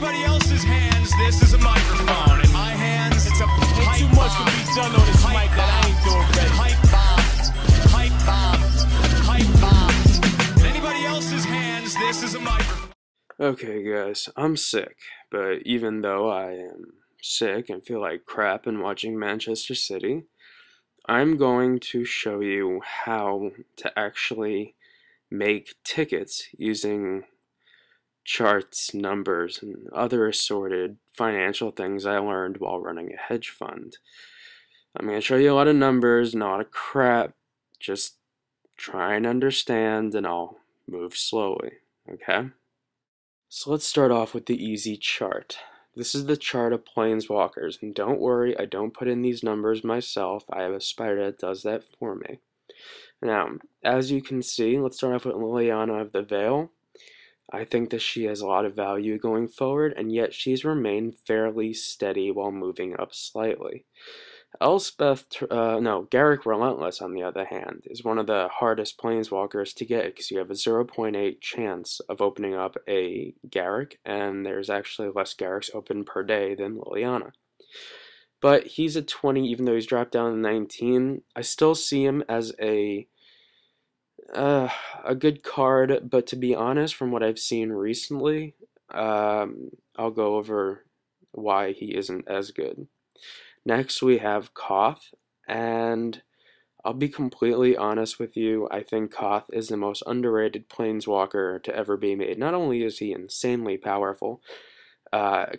anybody else's hands, this is a microphone. In my hands, it's a pipe Too much can be done on this mic that I ain't doing ready. Pipe bombs. Pipe bombs. Pipe bombs. In anybody else's hands, this is a microphone. Okay guys, I'm sick, but even though I am sick and feel like crap and watching Manchester City, I'm going to show you how to actually make tickets using charts, numbers, and other assorted financial things I learned while running a hedge fund. I'm going to show you a lot of numbers, not a lot of crap. Just try and understand and I'll move slowly, okay? So let's start off with the easy chart. This is the chart of planeswalkers, and don't worry, I don't put in these numbers myself. I have a spider that does that for me. Now, as you can see, let's start off with Liliana of the Veil. I think that she has a lot of value going forward, and yet she's remained fairly steady while moving up slightly. Garrick Relentless, on the other hand, is one of the hardest planeswalkers to get because you have a 0.8 chance of opening up a Garrick, and there's actually less Garricks open per day than Liliana. But he's a 20, even though he's dropped down to 19. I still see him as a good card, but to be honest, from what I've seen recently, I'll go over why he isn't as good. Next we have Koth, and I'll be completely honest with you, I think Koth is the most underrated planeswalker to ever be made. Not only is he insanely powerful,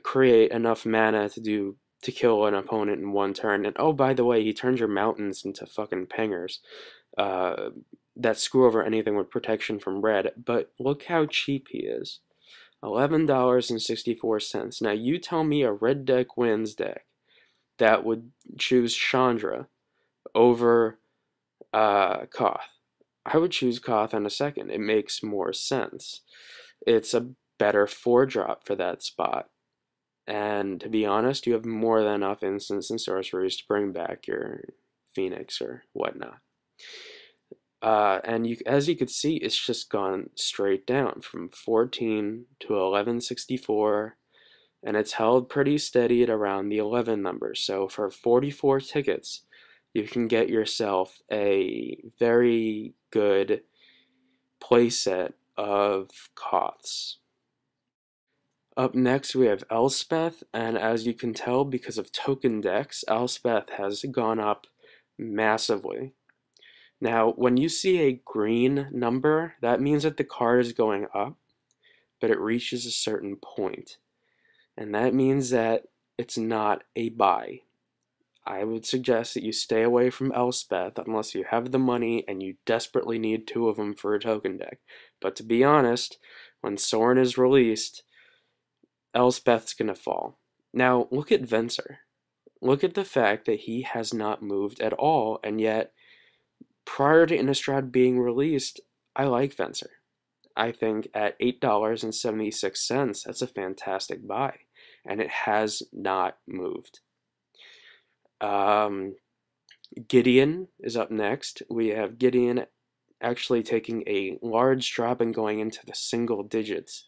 create enough mana to kill an opponent in one turn, and oh, by the way, he turns your mountains into fucking pingers that screw over anything with protection from red, but look how cheap he is. $11.64. Now you tell me a red deck wins deck that would choose Chandra over Koth. I would choose Koth in a second. It makes more sense. It's a better 4-drop for that spot. And to be honest, you have more than enough instants and sorceries to bring back your Phoenix or whatnot. And as you can see, it's just gone straight down from 14 to 1164. And it's held pretty steady at around the 11 number. So for 44 tickets, you can get yourself a very good playset of Koths. Up next we have Elspeth, and as you can tell, because of token decks, Elspeth has gone up massively. Now, when you see a green number, that means that the card is going up, but it reaches a certain point. And that means that it's not a buy. I would suggest that you stay away from Elspeth unless you have the money and you desperately need 2 of them for a token deck. But to be honest, when Sorin is released, Elspeth's gonna fall. Now, look at Venser. Look at the fact that he has not moved at all, and yet, prior to Innistrad being released, I like Venser. I think at $8.76, that's a fantastic buy, and it has not moved. Gideon is up next. We have Gideon actually taking a large drop and going into the single digits.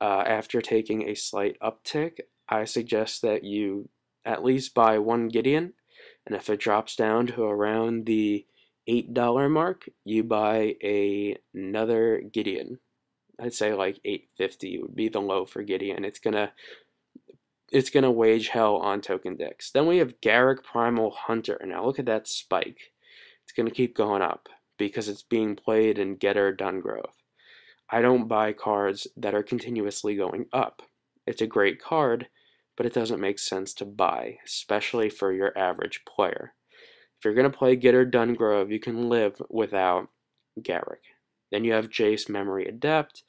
After taking a slight uptick, I suggest that you at least buy 1 Gideon, and if it drops down to around the $8 mark, you buy another Gideon. I'd say like $8.50 would be the low for Gideon. It's gonna wage hell on token decks. Then we have Garrick Primal Hunter. Now look at that spike. It's gonna keep going up because it's being played in Getter Dungrove. I don't buy cards that are continuously going up. It's a great card, but it doesn't make sense to buy, especially for your average player. If you're going to play Getter Dungrove, you can live without Garrick. Then you have Jace Memory Adept.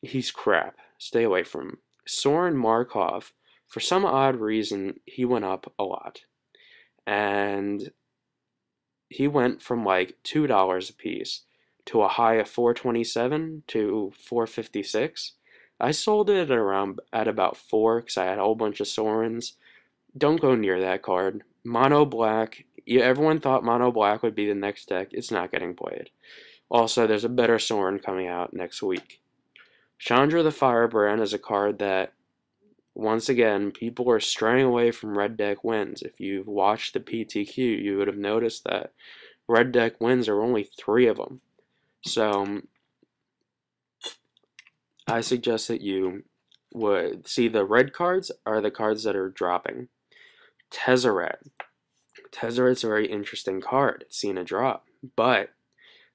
He's crap. Stay away from him. Sorin Markov, for some odd reason, he went up a lot. And he went from like $2 a piece to a high of $4.27 to $4.56. I sold it at about $4 because I had a whole bunch of Sorins. Don't go near that card. Mono Black. Everyone thought Mono Black would be the next deck. It's not getting played. Also, there's a better Sorin coming out next week. Chandra the Firebrand is a card that Once again, people are straying away from red deck wins. If you've watched the PTQ, you would have noticed that red deck wins are only 3 of them. So I suggest that you would see the red cards are the cards that are dropping. Tezzeret. Tezzeret's a very interesting card. It's seen a drop, but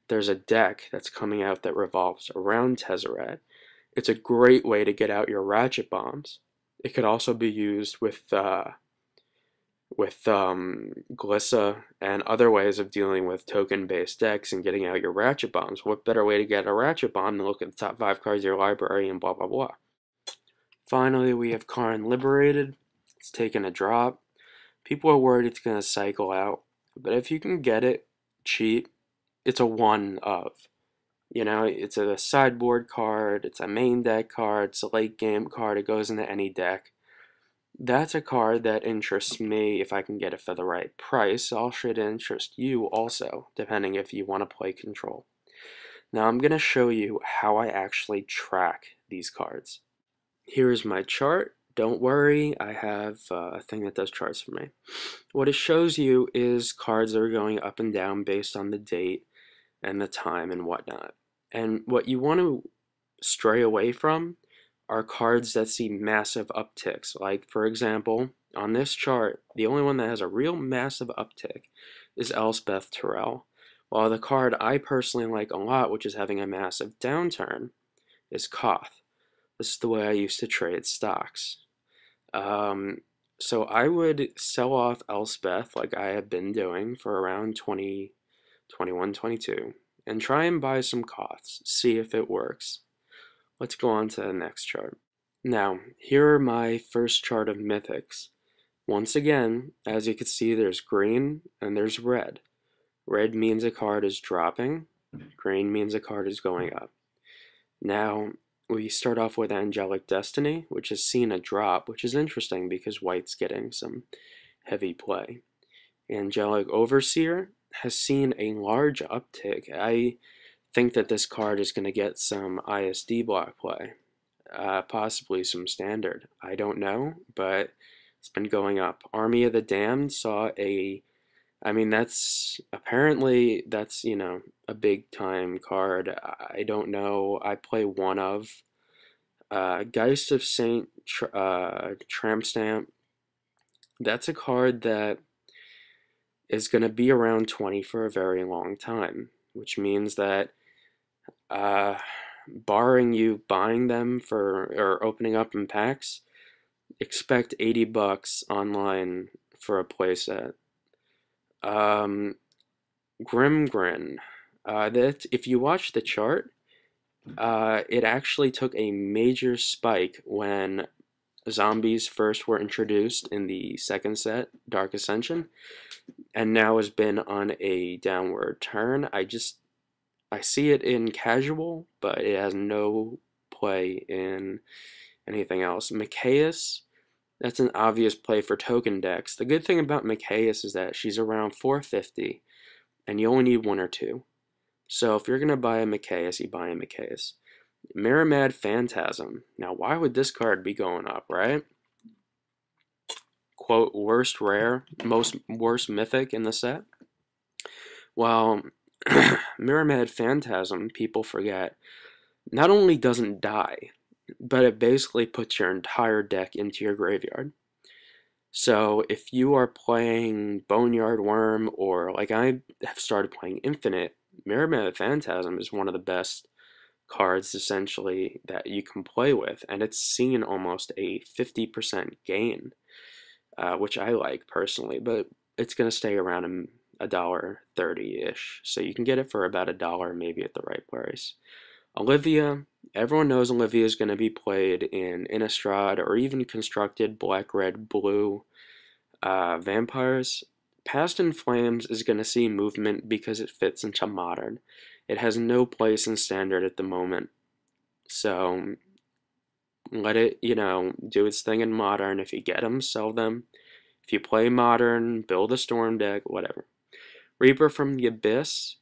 there's a deck that's coming out that revolves around Tezzeret. It's a great way to get out your ratchet bombs. It could also be used with Glissa and other ways of dealing with token-based decks and getting out your ratchet bombs. What better way to get a ratchet bomb than look at the top 5 cards of your library and blah blah blah. Finally, we have Karn Liberated. It's taking a drop. People are worried it's going to cycle out, but if you can get it cheap, it's a one of. You know, it's a sideboard card, it's a main deck card, it's a late game card, it goes into any deck. That's a card that interests me if I can get it for the right price. All should interest you also, depending if you want to play control. Now I'm going to show you how I actually track these cards. Here's my chart. Don't worry, I have a thing that does charts for me. What it shows you is cards that are going up and down based on the date and the time and whatnot. And what you want to stray away from are cards that see massive upticks. Like, for example, on this chart, the only one that has a real massive uptick is Elspeth Terrell, while the card I personally like a lot, which is having a massive downturn, is Koth. This is the way I used to trade stocks. So I would sell off Elspeth like I have been doing for around 2021, 22, and try and buy some Koths, see if it works. Let's go on to the next chart. Now, here are my first chart of mythics. Once again, as you can see, there's green and there's red. Red means a card is dropping, green means a card is going up. Now, we start off with Angelic Destiny, which has seen a drop, which is interesting because white's getting some heavy play. Angelic Overseer has seen a large uptick. I think that this card is going to get some ISD block play, possibly some standard. I don't know, but it's been going up. Army of the Damned saw apparently that's, you know, a big time card. I don't know. I play one of Geist of Saint Tramp Stamp. That's a card that is going to be around 20 for a very long time, which means that barring you buying them or opening up in packs, expect $80 online for a playset. Grimgrin. That if you watch the chart, it actually took a major spike when zombies first were introduced in the second set, Dark Ascension, and now has been on a downward turn. I see it in casual, but it has no play in anything else. Mikaeus, that's an obvious play for token decks. The good thing about Mikaeus is that she's around 450, and you only need 1 or 2. So if you're going to buy a Mikaeus, you buy a Mikaeus. Miramad Phantasm. Now, why would this card be going up, right? Quote, worst rare, worst mythic in the set? Well, Miramad Phantasm, people forget, not only doesn't die, but it basically puts your entire deck into your graveyard. So if you are playing Boneyard Worm, or like I have started playing Infinite, Miramad Phantasm is one of the best cards essentially that you can play with, and it's seen almost a 50% gain, which I like personally, but it's going to stay around $1.30-ish, so you can get it for about $1 maybe at the right price. Olivia, everyone knows Olivia is going to be played in Innistrad or even constructed black, red, blue vampires. Past in Flames is going to see movement because it fits into Modern. It has no place in Standard at the moment, so let it, do its thing in Modern. If you get them, sell them. If you play Modern, build a Storm deck, whatever. Reaper from the Abyss,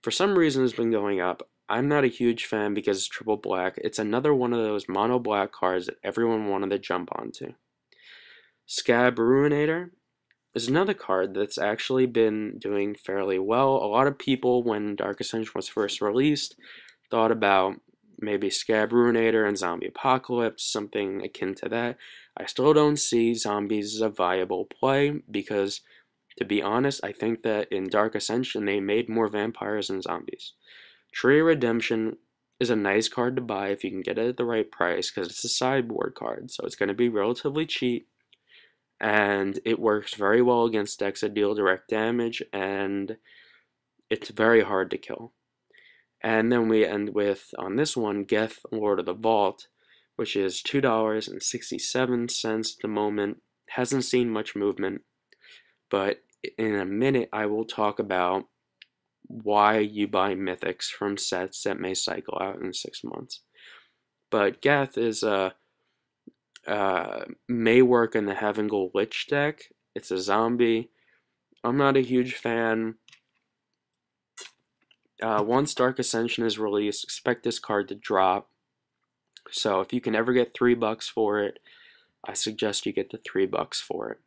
for some reason, has been going up. I'm not a huge fan because it's triple black. It's another one of those mono black cards that everyone wanted to jump onto. Scab Ruinator is another card that's actually been doing fairly well. A lot of people, when Dark Ascension was first released, thought about maybe Scab Ruinator and Zombie Apocalypse, something akin to that. I still don't see zombies as a viable play because, to be honest, I think that in Dark Ascension they made more vampires than zombies. Tree of Redemption is a nice card to buy if you can get it at the right price because it's a sideboard card, so it's going to be relatively cheap, and it works very well against decks that deal direct damage, and it's very hard to kill. And then we end with, on this one, Geth, Lord of the Vault, which is $2.67 at the moment. Hasn't seen much movement, but in a minute I will talk about why you buy mythics from sets that may cycle out in 6 months. But Geth is may work in the Heavengold Lich deck. It's a zombie. I'm not a huge fan. Once Dark Ascension is released, expect this card to drop. So if you can ever get $3 for it, I suggest you get the $3 for it.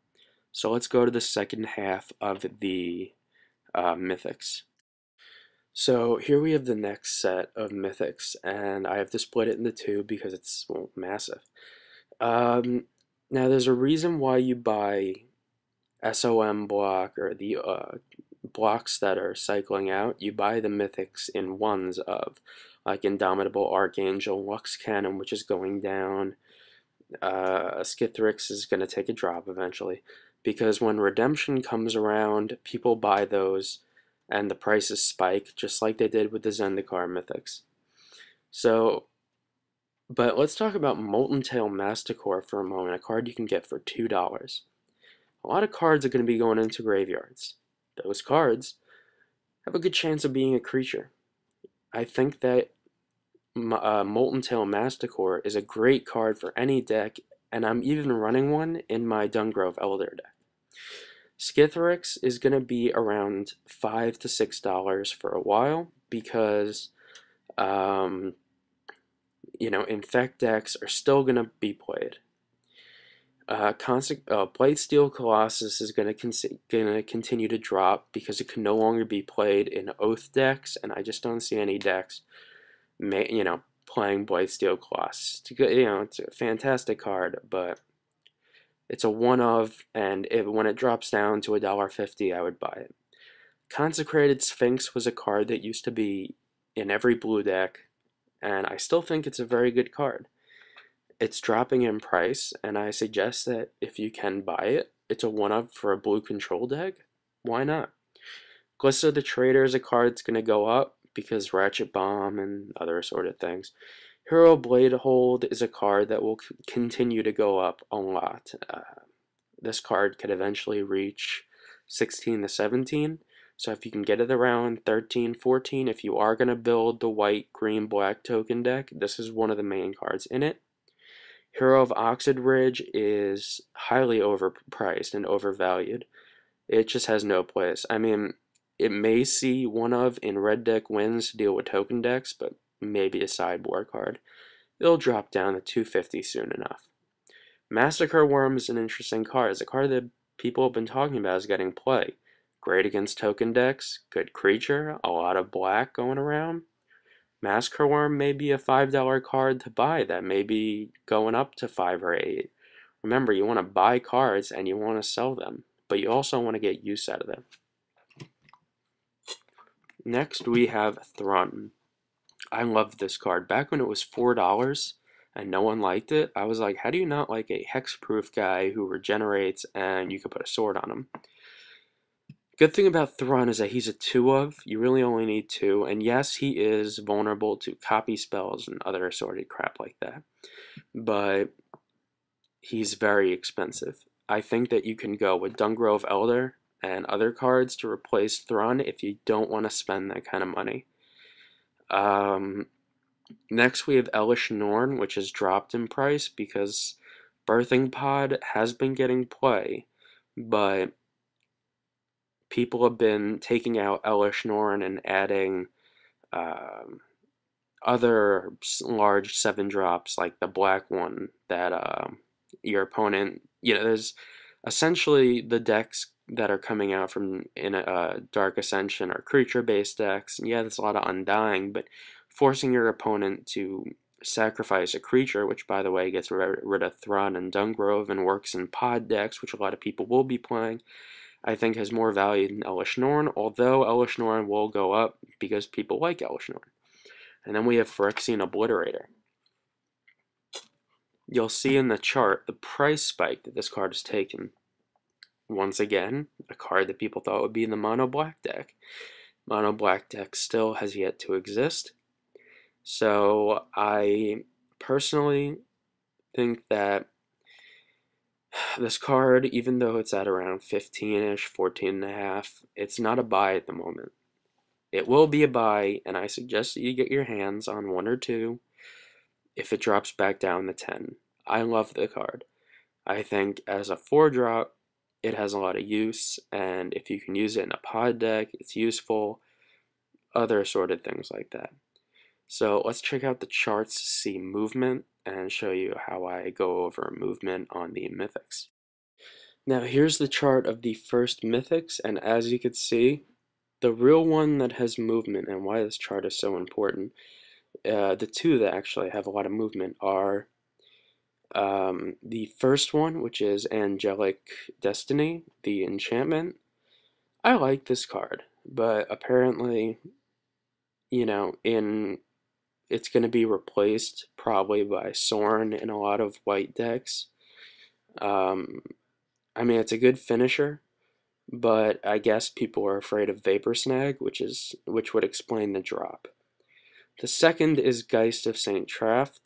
So let's go to the second half of the mythics. So here we have the next set of mythics, and I have to split it into two because it's, well, massive. Now there's a reason why you buy SOM block, or the blocks that are cycling out. You buy the mythics in ones of, like Indomitable Archangel, Lux Cannon, which is going down. Skithrix is going to take a drop eventually, because when Redemption comes around, people buy those and the prices spike, just like they did with the Zendikar mythics. So, but let's talk about Molten Tail Masticore for a moment, a card you can get for $2. A lot of cards are going to be going into graveyards. Those cards have a good chance of being a creature. I think that Molten Tail Masticore is a great card for any deck, and I'm even running one in my Dungrove Elder deck. Skithrix is going to be around $5 to $6 for a while because, Infect decks are still going to be played. Blightsteel Colossus is going to continue to drop because it can no longer be played in Oath decks, and I just don't see any decks, playing Blightsteel Colossus. It's a fantastic card, but it's a one-of, and when it drops down to $1.50, I would buy it. Consecrated Sphinx was a card that used to be in every blue deck, and I still think it's a very good card. It's dropping in price, and I suggest that if you can buy it, it's a one-of for a blue control deck. Why not? Glissa the Trader is a card that's going to go up because Ratchet Bomb and other sort of things. Hero Blade Hold is a card that will continue to go up a lot. This card could eventually reach 16 to 17. So if you can get it around 13, 14, if you are going to build the white, green, black token deck, this is one of the main cards in it. Hero of Oxid Ridge is highly overpriced and overvalued. It just has no place. I mean, it may see one-of in red deck wins to deal with token decks, but maybe a sideboard card. It'll drop down to $2.50 soon enough. Massacre Worm is an interesting card. It's a card that people have been talking about as getting play. Great against token decks, good creature, a lot of black going around. Massacre Worm may be a $5 card to buy that may be going up to $5 or $8. Remember, you want to buy cards and you want to sell them, but you also want to get use out of them. Next, we have Thrun. I loved this card. Back when it was $4 and no one liked it, I was like, how do you not like a hexproof guy who regenerates and you can put a sword on him? Good thing about Thrun is that he's a 2-of. You really only need 2. And yes, he is vulnerable to copy spells and other assorted crap like that. But he's very expensive. I think that you can go with Dungrove Elder and other cards to replace Thrun if you don't want to spend that kind of money. Next we have Elish Norn, which has dropped in price because Birthing Pod has been getting play, but people have been taking out Elish Norn and adding other large 7-drops like the black one that your opponent, there's essentially the decks that are coming out from in a Dark Ascension are creature-based decks. Yeah, there's a lot of Undying, but forcing your opponent to sacrifice a creature, which by the way gets rid of Thrun and Dungrove and works in pod decks, which a lot of people will be playing, I think has more value than Elesh Norn, although Elesh Norn will go up because people like Elesh Norn. And then we have Phyrexian Obliterator. You'll see in the chart the price spike that this card has taken. Once again, a card that people thought would be in the mono black deck. Mono black deck still has yet to exist. So I personally think that this card, even though it's at around 15-ish, 14.5, it's not a buy at the moment. It will be a buy, and I suggest that you get your hands on 1 or 2 if it drops back down to 10. I love the card. I think as a 4-drop, it has a lot of use, and if you can use it in a pod deck, it's useful. Other assorted things like that. So let's check out the charts to see movement and show you how I go over movement on the mythics. Now here's the chart of the first mythics, and as you can see, the real one that has movement and why this chart is so important, the two that actually have a lot of movement are the first one, which is Angelic Destiny, the enchantment. I like this card, but apparently, it's going to be replaced probably by Sorin in a lot of white decks. I mean, it's a good finisher, but I guess people are afraid of Vapor Snag, which would explain the drop. The second is Geist of St. Traft,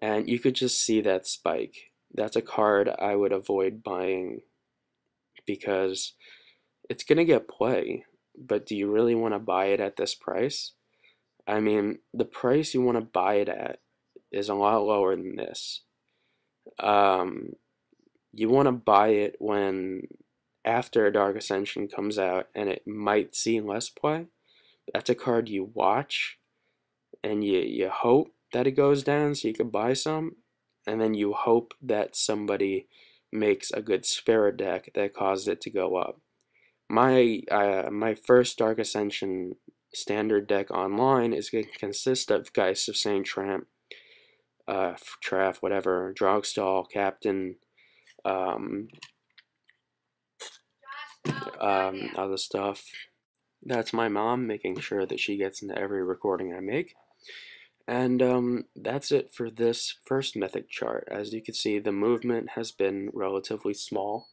and you could just see that spike. That's a card I would avoid buying because it's going to get play, but do you really want to buy it at this price? I mean, the price you want to buy it at is a lot lower than this. You want to buy it when after a Dark Ascension comes out and it might see less play. That's a card you watch and you hope that it goes down so you can buy some, and then you hope that somebody makes a good Spirit deck that causes it to go up. My first Dark Ascension standard deck online is going to consist of Geist of St. Traft, whatever, Drogstall, Captain, other stuff. That's my mom making sure that she gets into every recording I make. And that's it for this first mythic chart. As you can see, the movement has been relatively small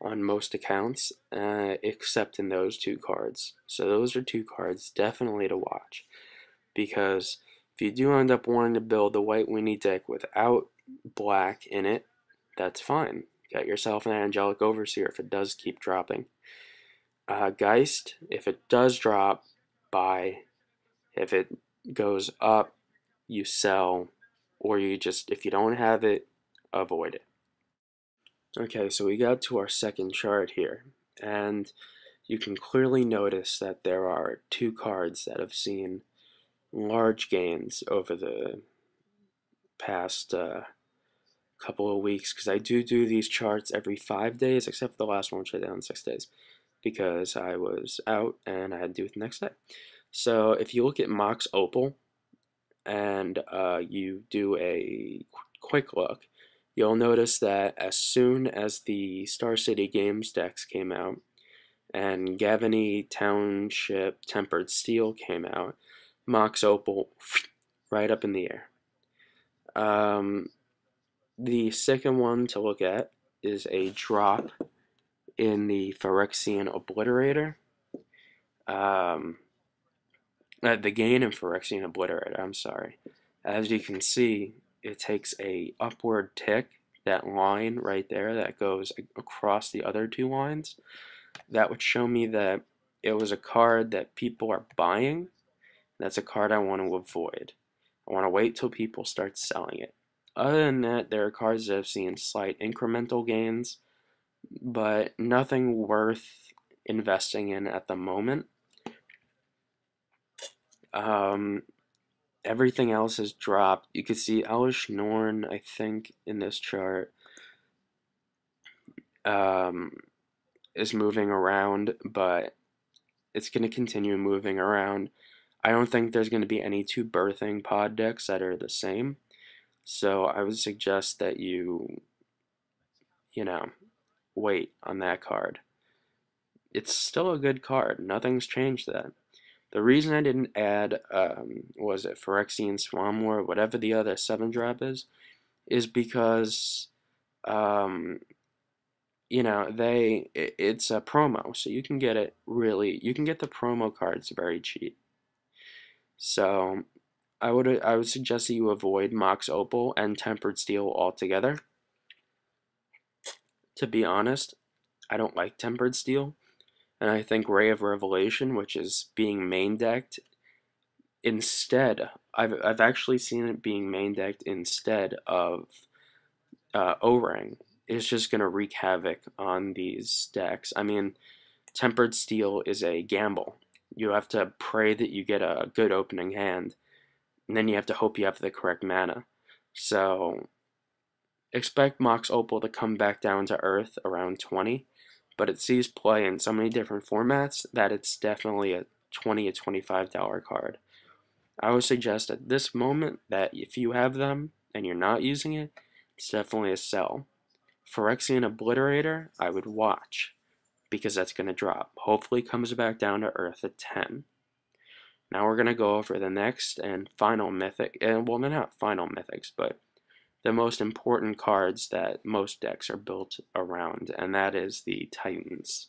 on most accounts, except in those 2 cards. So those are 2 cards definitely to watch, because if you do end up wanting to build the White Weenie deck without black in it, that's fine. Get yourself an Angelic Overseer if it does keep dropping. Geist, if it does drop, buy. If it goes up, you sell, or if you don't have it, avoid it. Okay, so we got to our second chart here, and you can clearly notice that there are 2 cards that have seen large gains over the past couple of weeks, because I do these charts every 5 days, except for the last one, which I did on 6 days, because I was out and I had to do it the next day. So if you look at Mox Opal and you do a quick look, you'll notice that as soon as the Star City Games decks came out and Gavany Township Tempered Steel came out, Mox Opal right up in the air. The second one to look at is a drop in the Phyrexian Obliterator. The gain in Phyrexian Obliterator, I'm sorry. As you can see, it takes a upward tick, that line right there that goes across the other 2 lines. That would show me that it was a card that people are buying. That's a card I want to avoid. I want to wait till people start selling it. Other than that, there are cards that have seen slight incremental gains, but nothing worth investing in at the moment. everything else has dropped. You can see Elish Norn, I think, in this chart, is moving around, but it's going to continue moving around. I don't think there's going to be any two birthing pod decks that are the same. So I would suggest that you know, wait on that card. It's still a good card. Nothing's changed that. The reason I didn't add, was it Phyrexian Swarmlord, whatever the other 7-drop is because, it's a promo, so you can get you can get the promo cards very cheap. So I would suggest that you avoid Mox Opal and Tempered Steel altogether. To be honest, I don't like Tempered Steel, and I think Ray of Revelation, which is being main decked instead, I've actually seen it being main decked instead of O-Ring, is just gonna wreak havoc on these decks. I mean, Tempered Steel is a gamble. You have to pray that you get a good opening hand, and then you have to hope you have the correct mana. So expect Mox Opal to come back down to earth around 20, but it sees play in so many different formats that it's definitely a $20 to $25 card. I would suggest at this moment that if you have them and you're not using it, it's definitely a sell. Phyrexian Obliterator, I would watch, because that's going to drop. Hopefully comes back down to earth at 10. Now we're going to go over the next and final mythic, and well, they're not final mythics, but the most important cards that most decks are built around, and that is the Titans.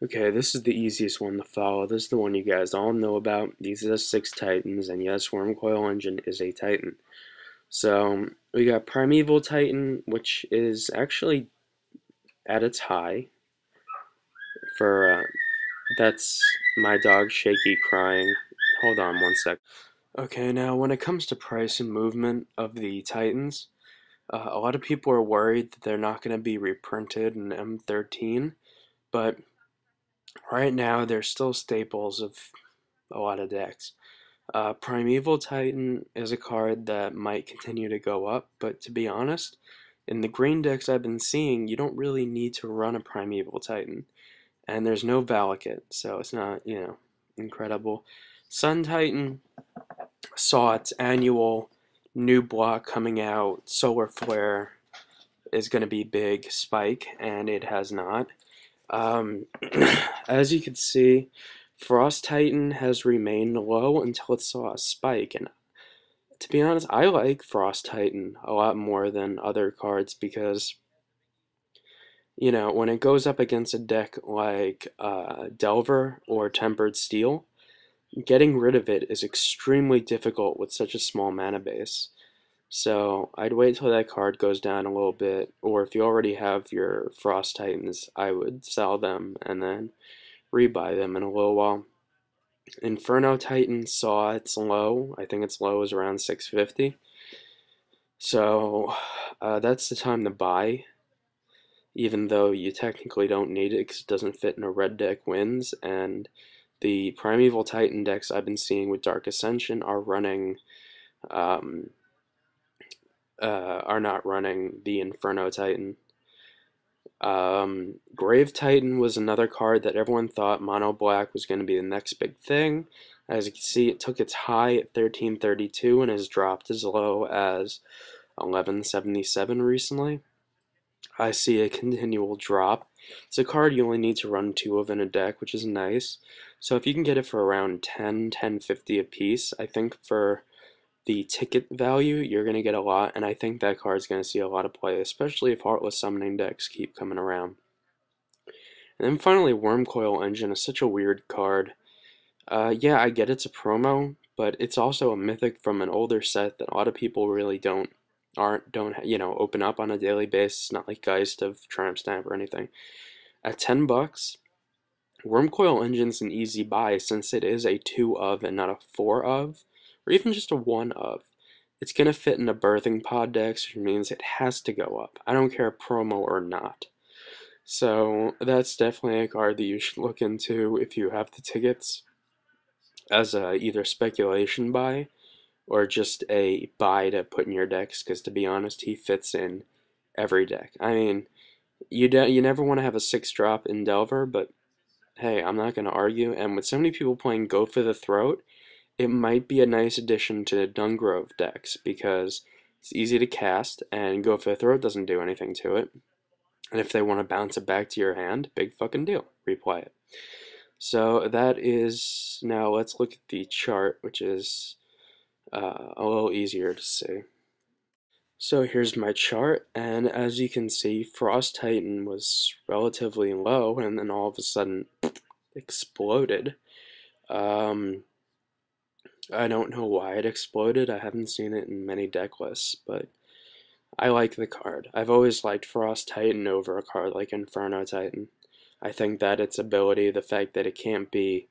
Okay, this is the easiest one to follow. This is the one you guys all know about. These are the 6 Titans, and yes, Wormcoil Engine is a Titan. So, we got Primeval Titan, which is actually at its high for, that's my dog Shaky crying. Hold on one sec. Okay, now when it comes to price and movement of the Titans, a lot of people are worried that they're not going to be reprinted in M13, but right now they're still staples of a lot of decks. Primeval Titan is a card that might continue to go up, but to be honest, in the green decks I've been seeing, you don't really need to run a Primeval Titan. And there's no Valakut, so it's not, incredible. Sun Titan saw its annual new block coming out. Solar Flare is going to be big spike, and it has not. As you can see, Frost Titan has remained low until it saw a spike, and to be honest, I like Frost Titan a lot more than other cards because, when it goes up against a deck like Delver or Tempered Steel, getting rid of it is extremely difficult with such a small mana base. So I'd wait till that card goes down a little bit, or if you already have your Frost Titans, I would sell them and then rebuy them in a little while. Inferno Titan saw its low. I think its low is around 650. So that's the time to buy, even though you technically don't need it because it doesn't fit in a red deck wins. And the Primeval Titan decks I've been seeing with Dark Ascension are running, are not running the Inferno Titan. Grave Titan was another card that everyone thought Mono Black was going to be the next big thing. As you can see, it took its high at 1332 and has dropped as low as 1177 recently. I see a continual drop. It's a card you only need to run 2 of in a deck, which is nice. So if you can get it for around 10, 1050 a piece, I think for the ticket value, you're going to get a lot, and I think that card's going to see a lot of play, especially if Heartless Summoning decks keep coming around. And then finally, Wormcoil Engine is such a weird card. Yeah, I get it's a promo, but it's also a mythic from an older set that a lot of people really don't open up on a daily basis. Not like Geist of Tramp Stamp or anything. At $10, Wormcoil Engine's an easy buy since it is a 2 of and not a 4 of, or even just a 1 of. It's going to fit in a birthing pod decks, which means it has to go up. I don't care promo or not. So that's definitely a card that you should look into if you have the tickets. as a either speculation buy or just a buy to put in your decks, because to be honest, he fits in every deck. I mean, you never want to have a 6-drop in Delver, but hey, I'm not going to argue. And with so many people playing Go for the Throat, it might be a nice addition to Dungrove decks because it's easy to cast, and Go for the Throat doesn't do anything to it. And if they want to bounce it back to your hand, big fucking deal. Replay it. So that is, now let's look at the chart, which is a little easier to see. So here's my chart, and as you can see, Frost Titan was relatively low, and then all of a sudden exploded. I don't know why it exploded. I haven't seen it in many deck lists, but I like the card. I've always liked Frost Titan over a card like Inferno Titan. I think that its ability, the fact that it can't be,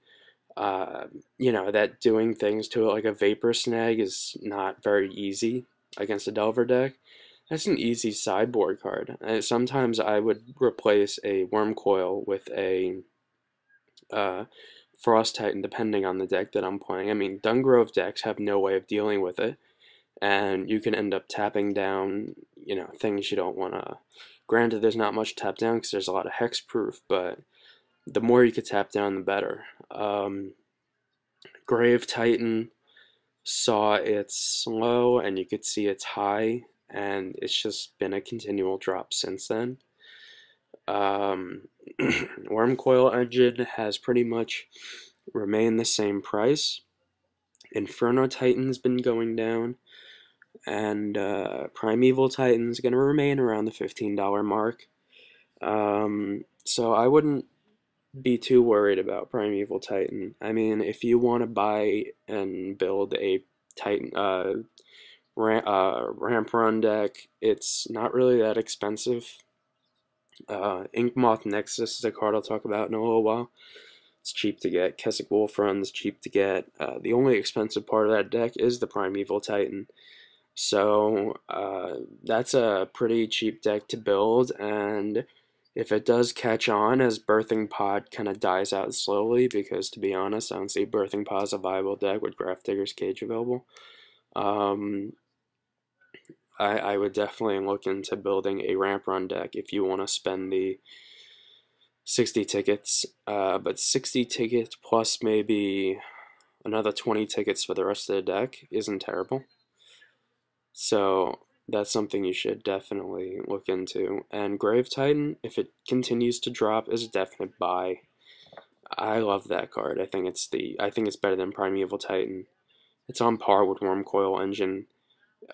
that doing things to it like a Vapor Snag is not very easy against a Delver deck. That's an easy sideboard card. Sometimes I would replace a Worm Coil with a Frost Titan depending on the deck that I'm playing. I mean, Dungrove decks have no way of dealing with it, and you can end up tapping down, things you don't want to. Granted, there's not much tap down because there's a lot of hexproof, but the more you could tap down, the better. Grave Titan saw its low, and you could see its high, and it's just been a continual drop since then. Worm Coil Engine has pretty much remained the same price. Inferno Titan's been going down, and Primeval Titan's going to remain around the $15 mark. So I wouldn't be too worried about Primeval Titan. I mean, if you want to buy and build a Titan ramp run deck, it's not really that expensive. Inkmoth Nexus is a card I'll talk about in a little while. It's cheap to get. Keswick Wolf Run's cheap to get. The only expensive part of that deck is the Primeval Titan. So that's a pretty cheap deck to build, and if it does catch on as Birthing Pod kind of dies out slowly, because to be honest, I don't see Birthing Pod as a viable deck with Grafdigger's Cage available, I would definitely look into building a ramp run deck if you want to spend the 60 tickets, but 60 tickets plus maybe another 20 tickets for the rest of the deck isn't terrible. So that's something you should definitely look into. And Grave Titan, if it continues to drop, is a definite buy. I love that card. I think it's better than Primeval Titan. It's on par with Worm Coil Engine.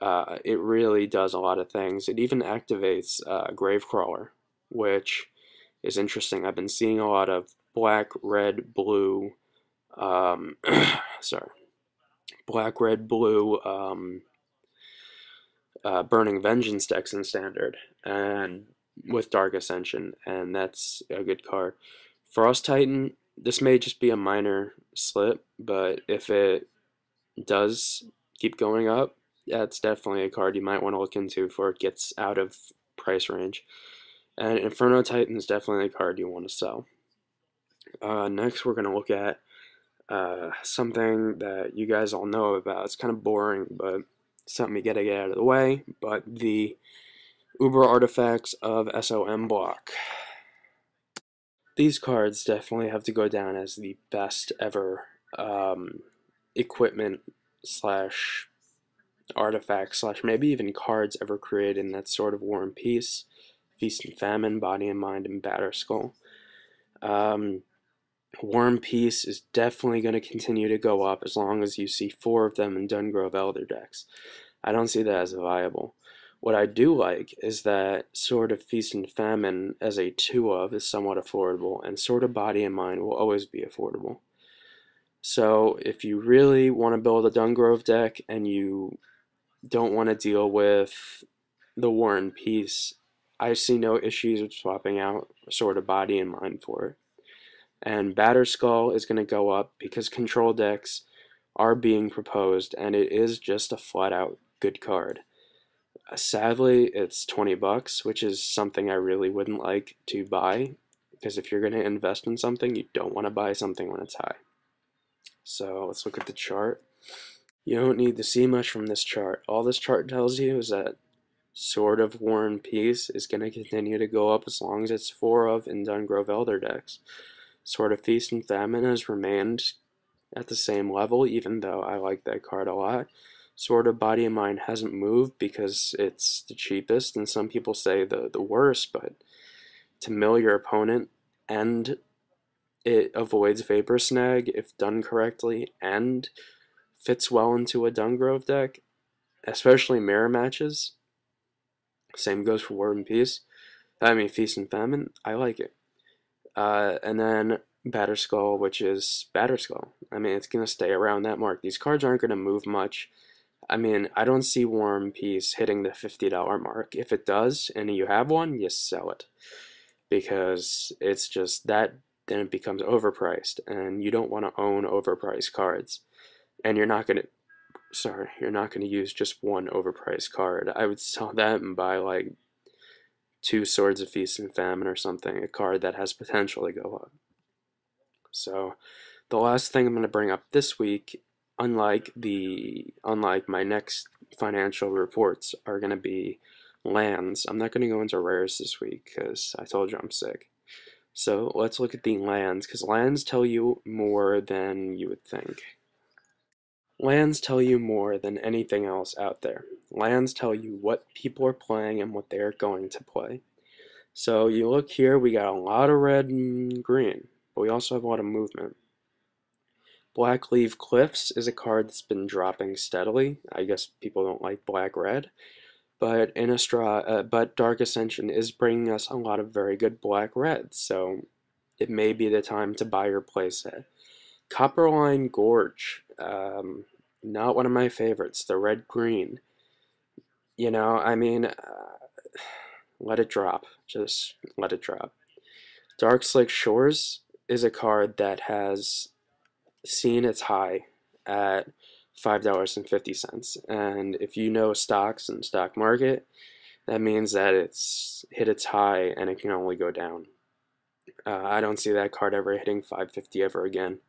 It really does a lot of things. It even activates Gravecrawler, which is interesting. I've been seeing a lot of black, red, blue, black, red, blue, Burning Vengeance decks in Standard, and with Dark Ascension, and that's a good card. Frost Titan, this may just be a minor slip, but if it does keep going up, that's definitely a card you might want to look into before it gets out of price range. And Inferno Titan is definitely a card you want to sell. Next, we're going to look at something that you guys all know about. It's kind of boring, but something you gotta get out of the way. But the Uber artifacts of SOM block. These cards definitely have to go down as the best ever equipment slash artifact slash maybe even cards ever created in that sort of War and Peace, Feast and Famine, Body and Mind, and Batterskull. War and Peace is definitely going to continue to go up as long as you see 4 of them in Dungrove Elder decks. I don't see that as viable. What I do like is that Sword of Feast and Famine as a 2-of is somewhat affordable, and Sword of Body and Mind will always be affordable. So if you really want to build a Dungrove deck and you don't want to deal with the War and Peace, I see no issues with swapping out Sword of Body and Mind for it. And Batterskull is going to go up because control decks are being proposed, and it is just a flat-out good card. Sadly, it's $20, which is something I really wouldn't like to buy, because if you're going to invest in something, you don't want to buy something when it's high. So let's look at the chart. You don't need to see much from this chart. All this chart tells you is that Sword of War and Peace is going to continue to go up as long as it's 4 of in Dungrove Elder decks. Sword of Feast and Famine has remained at the same level, even though I like that card a lot. Sword of Body and Mind hasn't moved because it's the cheapest, and some people say the worst, but to mill your opponent, and it avoids Vapor Snag if done correctly, and fits well into a Dungrove deck, especially mirror matches. Same goes for War and Peace. I mean, Feast and Famine. I like it. And then Batterskull, which is Batterskull. I mean, it's going to stay around that mark. These cards aren't going to move much. I mean, I don't see War and Peace hitting the $50 mark. If it does, and you have one, you sell it. Because it's just that, then it becomes overpriced. And you don't want to own overpriced cards. And you're not going to use just one overpriced card. I would sell that and buy like 2 Swords of Feast and Famine or something, a card that has potential to go up. So the last thing I'm going to bring up this week, unlike my next financial reports, are going to be lands. I'm not going to go into rares this week because I told you I'm sick. So let's look at the lands, because lands tell you more than you would think. Lands tell you more than anything else out there. Lands tell you what people are playing and what they are going to play. So you look here, we got a lot of red and green, but we also have a lot of movement. Blackleaf Cliffs is a card that's been dropping steadily. I guess people don't like black-red, but but Dark Ascension is bringing us a lot of very good black-red, so it may be the time to buy your playset. Copperline Gorge, not one of my favorites. The red-green. You know, I mean, let it drop. Just let it drop. Dark Slick Shores is a card that has seen its high at $5.50, and if you know stocks and stock market, that means that it's hit its high and it can only go down. I don't see that card ever hitting $5.50 ever again.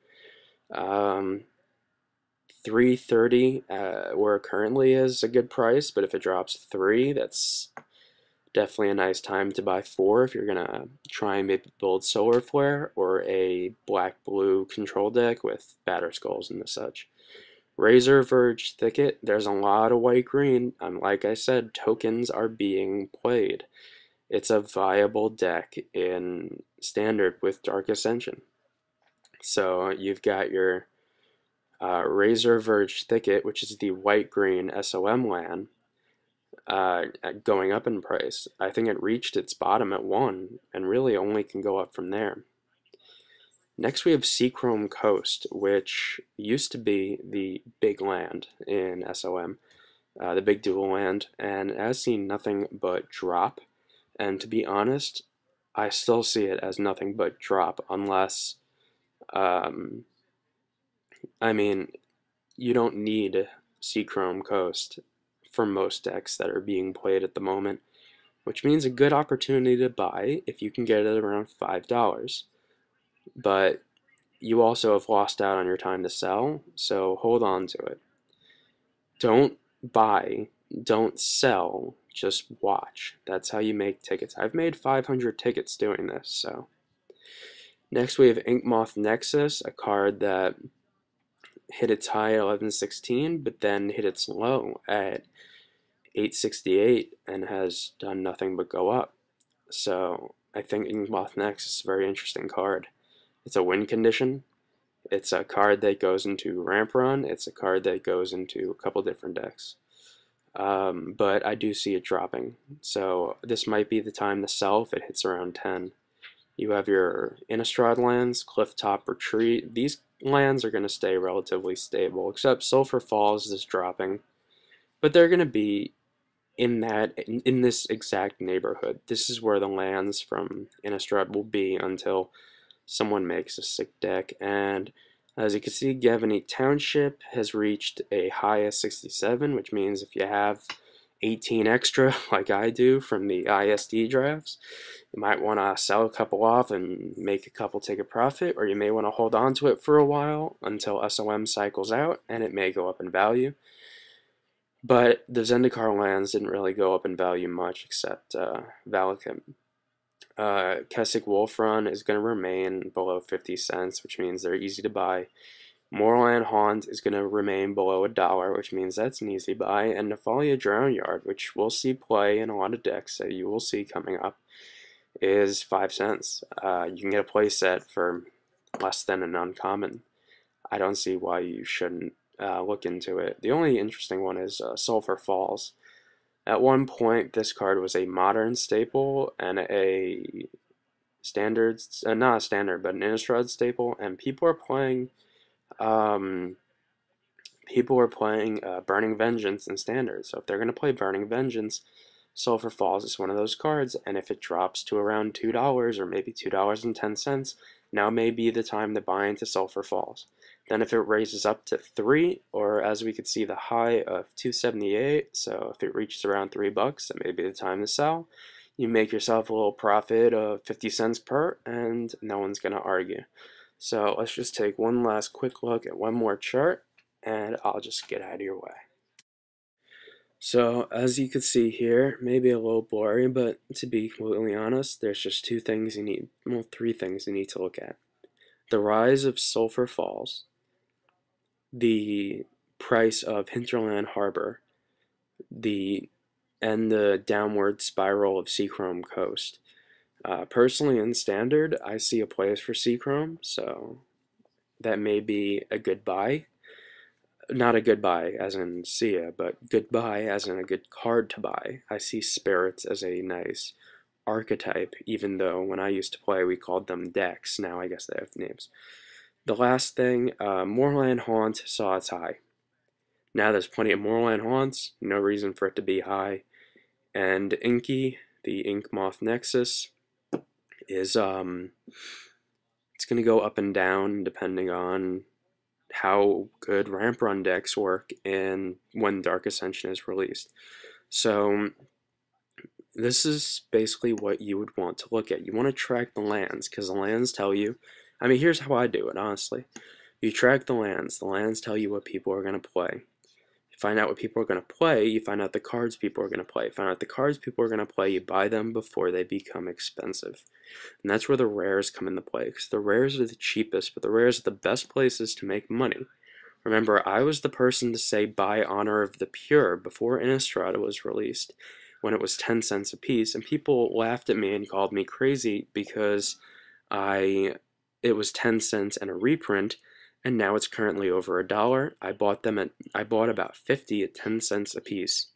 330 where it currently is a good price, but if it drops 3, that's definitely a nice time to buy 4 if you're gonna try and maybe build Solar Flare or a black-blue control deck with Batterskulls and the such. Razor Verge Thicket, there's a lot of white-green, and like I said, tokens are being played. It's a viable deck in Standard with Dark Ascension. So you've got your Razor Verge Thicket, which is the white-green SOM land, going up in price. I think it reached its bottom at 1 and really only can go up from there. Next we have Seachrome Coast, which used to be the big land in SOM, the big dual land, and has seen nothing but drop. And to be honest, I still see it as nothing but drop, unless, I mean, you don't need Seachrome Coast for most decks that are being played at the moment, which means a good opportunity to buy if you can get it around $5. But you also have lost out on your time to sell, so hold on to it. Don't buy, don't sell, just watch. That's how you make tickets. I've made 500 tickets doing this, so. Next we have Inkmoth Nexus, a card that hit its high at 1116, but then hit its low at 868 and has done nothing but go up. So I think Inkmoth Nexus is a very interesting card. It's a win condition. It's a card that goes into Ramp Run. It's a card that goes into a couple different decks. But I do see it dropping. So this might be the time to sell if it hits around 10. You have your Innistrad lands, Clifftop Retreat. These lands are going to stay relatively stable, except Sulphur Falls is dropping. But they're going to be in this exact neighborhood. This is where the lands from Innistrad will be until someone makes a sick deck. And as you can see, Gavany Township has reached a high of 67, which means if you have 18 extra like I do from the ISD drafts, you might want to sell a couple off and make a couple take a profit, or you may want to hold on to it for a while until SOM cycles out and it may go up in value. But the Zendikar lands didn't really go up in value much except Valakut. Keswick Wolfrun is going to remain below 50 cents, which means they're easy to buy. Moorland Haunt is going to remain below $1, which means that's an easy buy. And Nephalia Drownyard, which we'll see play in a lot of decks that you will see coming up, is 5 cents. You can get a play set for less than an uncommon. I don't see why you shouldn't look into it. The only interesting one is Sulphur Falls. At one point, this card was a modern staple and a standard, not a standard, but an Innistrad staple, and people are playing Burning Vengeance in standard. So if they're going to play Burning Vengeance, Sulphur Falls is one of those cards, and if it drops to around $2 or maybe $2.10, now may be the time to buy into Sulphur Falls. Then if it raises up to 3, or as we could see the high of 278, so if it reaches around $3, that may be the time to sell. You make yourself a little profit of 50 cents per, and no one's going to argue. So let's just take one last quick look at one more chart, and I'll just get out of your way. So as you can see here, maybe a little blurry, but to be completely honest, there's just three things you need to look at. The rise of Sulphur Falls, the price of Hinterland Harbor, and the downward spiral of Seachrome Coast. Personally, in Standard, I see a place for Seachrome, so that may be a good buy. Not a good buy as in Sia, but good buy as in a good card to buy. I see Spirits as a nice archetype, even though when I used to play we called them decks. Now I guess they have names. The last thing, Moorland Haunt saw its high. Now there's plenty of Moorland Haunts, no reason for it to be high. And Inky, the Ink Moth Nexus, is it's going to go up and down depending on how good ramp run decks work and when Dark Ascension is released. So this is basically what you would want to look at. You want to track the lands, because the lands tell you, I mean, here's how I do it, honestly. You track the lands tell you what people are going to play. You find out what people are going to play, you find out the cards people are going to play. You find out the cards people are going to play, you buy them before they become expensive. And that's where the rares come into play, because the rares are the cheapest, but the rares are the best places to make money. Remember, I was the person to say buy Honor of the Pure before Innistrad was released, when it was 10 cents a piece, and people laughed at me and called me crazy because it was 10 cents and a reprint, and now it's currently over $1. I bought about 50 at 10 cents a piece,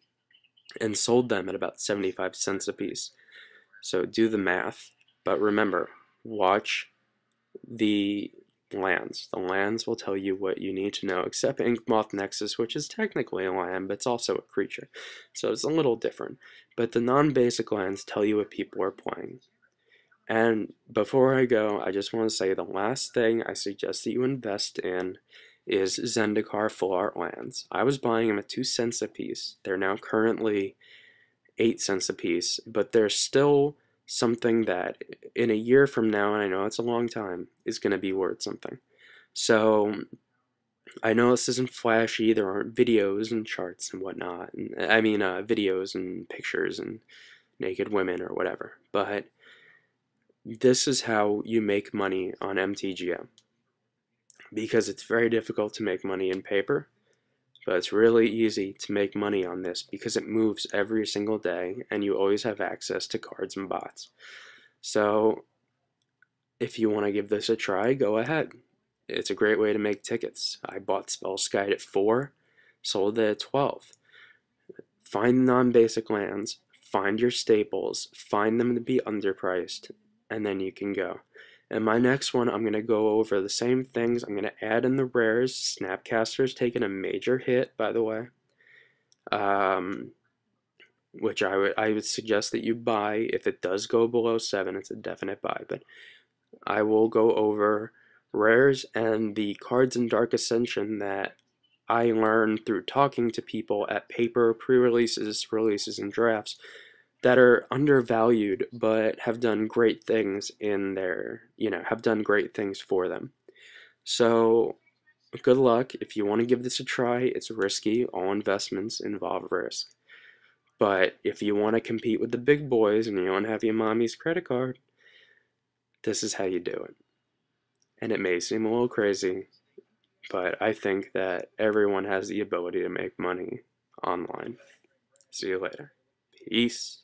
and sold them at about 75 cents a piece. So do the math, but remember, watch the lands. The lands will tell you what you need to know, except Inkmoth Nexus, which is technically a land, but it's also a creature. So it's a little different. But the non-basic lands tell you what people are playing. And before I go, I just want to say the last thing I suggest that you invest in is Zendikar Full Art lands. I was buying them at 2 cents a piece. They're now currently 8 cents a piece, but they're still something that in a year from now, and I know it's a long time, is going to be worth something. So I know this isn't flashy, there aren't videos and charts and whatnot, I mean videos and pictures and naked women or whatever, but this is how you make money on MTGO, because it's very difficult to make money in paper, but it's really easy to make money on this because it moves every single day and you always have access to cards and bots. So if you want to give this a try, go ahead. It's a great way to make tickets. I bought Spellskite at 4, sold it at 12. Find non-basic lands, find your staples, find them to be underpriced, and then you can go. In my next one, I'm going to go over the same things. I'm going to add in the rares. Snapcaster's taken a major hit, by the way, which I would suggest that you buy. If it does go below 7, it's a definite buy. But I will go over rares and the cards in Dark Ascension that I learned through talking to people at paper, pre-releases, releases, and drafts that are undervalued but have done great things in their, have done great things for them. So, good luck. If you want to give this a try, it's risky. All investments involve risk. But if you want to compete with the big boys and you don't have your mommy's credit card, this is how you do it. And it may seem a little crazy, but I think that everyone has the ability to make money online. See you later. Peace.